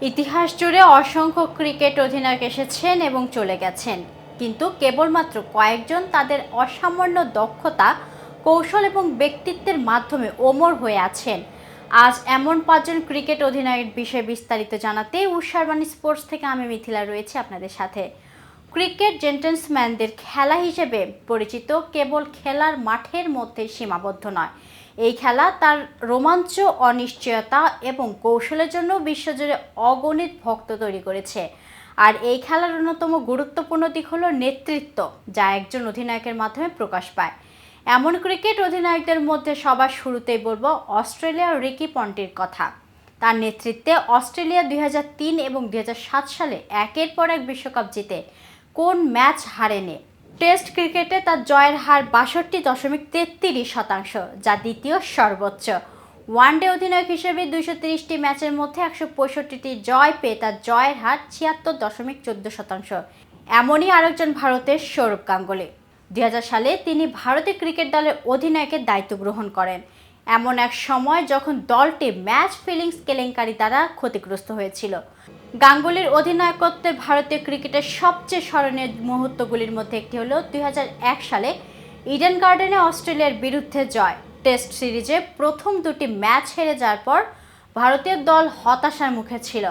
ইতিহাস জুড়ে অসংখ্য ক্রিকেট অধিনায়ক এসেছেন এবং চলে গেছেন, কিন্তু কেবলমাত্র কয়েকজন তাদের অসামান্য দক্ষতা, কৌশল এবং ব্যক্তিত্বের মাধ্যমে অমর হয়ে আছেন। আজ এমন পাঁচজন ক্রিকেট অধিনায়কের বিষয়ে বিস্তারিত জানাতে উষারবাণী স্পোর্টস থেকে আমি মিথিলা রয়েছে আপনাদের সাথে। ক্রিকেট জেন্টলম্যানদের খেলা হিসেবে পরিচিত কেবল খেলার মাঠের মধ্যে সীমাবদ্ধ নয়, এই খেলা তার রোমাঞ্চ, অনিশ্চয়তা এবং কৌশলের জন্য বিশ্বজুড়ে অগণিত ভক্ত তৈরি করেছে। আর এই খেলার অন্যতম গুরুত্বপূর্ণ দিক হলো নেতৃত্ব, যা একজন অধিনায়কের মাধ্যমে প্রকাশ পায়। এমন ক্রিকেট অধিনায়কদের মধ্যে সবার শুরুতেই বলবো অস্ট্রেলিয়ার রিকি পন্টিংয়ের কথা। তার নেতৃত্বে অস্ট্রেলিয়া 2003 এবং 2007 সালে একের পর এক বিশ্বকাপ জিতে কোন ম্যাচ হারেনি। টেস্ট ক্রিকেটে তার জয়ের হার 62.33%, যা দ্বিতীয় সর্বোচ্চ। ওয়ানডে অধিনায়ক হিসেবে 230টি ম্যাচের মধ্যে 165টি জয় পেয়ে তার জয়ের হার 76.14%। এমনই আরেকজন ভারতের সৌরভ গাঙ্গুলী। 2000 সালে তিনি ভারতীয় ক্রিকেট দলের অধিনায়কের দায়িত্ব গ্রহণ করেন, এমন এক সময় যখন দলটি ম্যাচ ফিলিংস কেলেঙ্কারি দ্বারা ক্ষতিগ্রস্ত হয়েছিল। গাঙ্গুলীর অধিনায়কত্বে ভারতীয় ক্রিকেটের সবচেয়ে স্মরণীয় মুহূর্তগুলির মধ্যে একটি হলো 2001 সালে ইডেন গার্ডেনে অস্ট্রেলিয়ার বিরুদ্ধে জয়। টেস্ট সিরিজে প্রথম দুটি ম্যাচ হেরে যাওয়ার পর ভারতীয় দল হতাশার মুখে ছিল,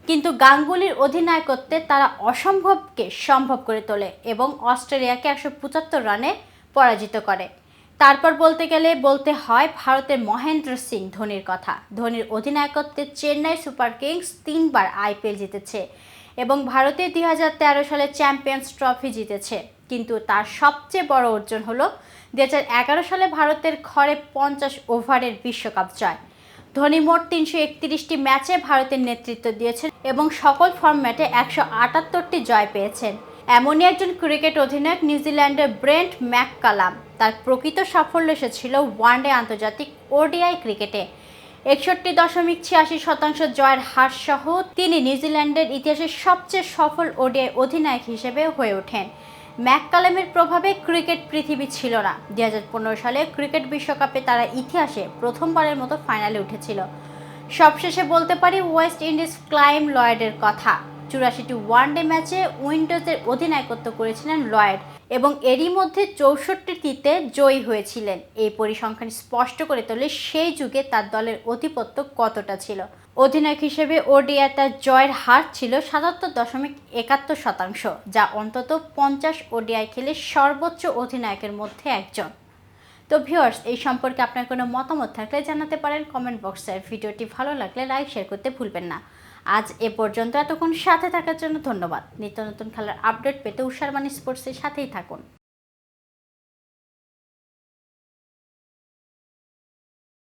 কিন্তু গাঙ্গুলীর অধিনায়কত্বে তারা অসম্ভবকে সম্ভব করে তোলে এবং অস্ট্রেলিয়াকে 175 রানে পরাজিত করে। তারপর বলতে হয় ভারতের মহেন্দ্র সিং ধোনির কথা। ধোনির অধিনায়কত্বে চেন্নাই সুপার কিংস 3বার আইপিএল জিতেছে এবং ভারতে 2013 সালে চ্যাম্পিয়ন্স ট্রফি জিতেছে, কিন্তু তার সবচেয়ে বড় অর্জন হলো 2011 সালে ভারতের ঘরে 50 ওভারের বিশ্বকাপ জয়। ধোনি মোট 331টি ম্যাচে ভারতের নেতৃত্ব দিয়েছেন এবং সকল ফরম্যাটে 178টি জয় পেয়েছেন। এমনই একজন ক্রিকেট অধিনায়ক নিউজিল্যান্ডের ব্রেন্ট ম্যাককালাম। তার প্রকৃত সাফল্য এসেছিল ওয়ানডে আন্তর্জাতিক ওডিআই ক্রিকেটে 61.86% জয়ের হার সহ। তিনি নিউজিল্যান্ডের ইতিহাসের সবচেয়ে সফল ওডিআই অধিনায়ক হিসেবে হয়ে ওঠেন। ম্যাককালামের প্রভাবে ক্রিকেট পৃথিবী ছিল না। 2015 সালে ক্রিকেট বিশ্বকাপে তারা ইতিহাসে প্রথমবারের মতো ফাইনালে উঠেছিল। সবশেষে বলতে পারি ওয়েস্ট ইন্ডিজ ক্লাইভ লয়েডের কথা। 84টি ওয়ানডে ম্যাচে উইন্ডোজের অধিনায়কত্ব করেছিলেন লয়েড এবং এরই মধ্যে 64টিতে জয়ী হয়েছিলেন। এই পরিসংখ্যান স্পষ্ট করে তোলে সেই যুগে তার দলের আধিপত্য কতটা ছিল। অধিনায়ক হিসেবে ওডিআই তার জয়ের হার ছিল 77.71%, যা অন্তত 50 ওডিআই খেলে সর্বোচ্চ অধিনায়কের মধ্যে একজন। তো ভিউয়ার্স, এই সম্পর্কে আপনার কোনো মতামত থাকলে জানাতে পারেন কমেন্ট বক্সে। ভিডিওটি ভালো লাগলে লাইক শেয়ার করতে ভুলবেন না। আজ এ পর্যন্ত, এতক্ষণ সাথে থাকার জন্য ধন্যবাদ। নিত্য নতুন খেলার আপডেট পেতে উষারবাণী স্পোর্টসের সাথেই থাকুন।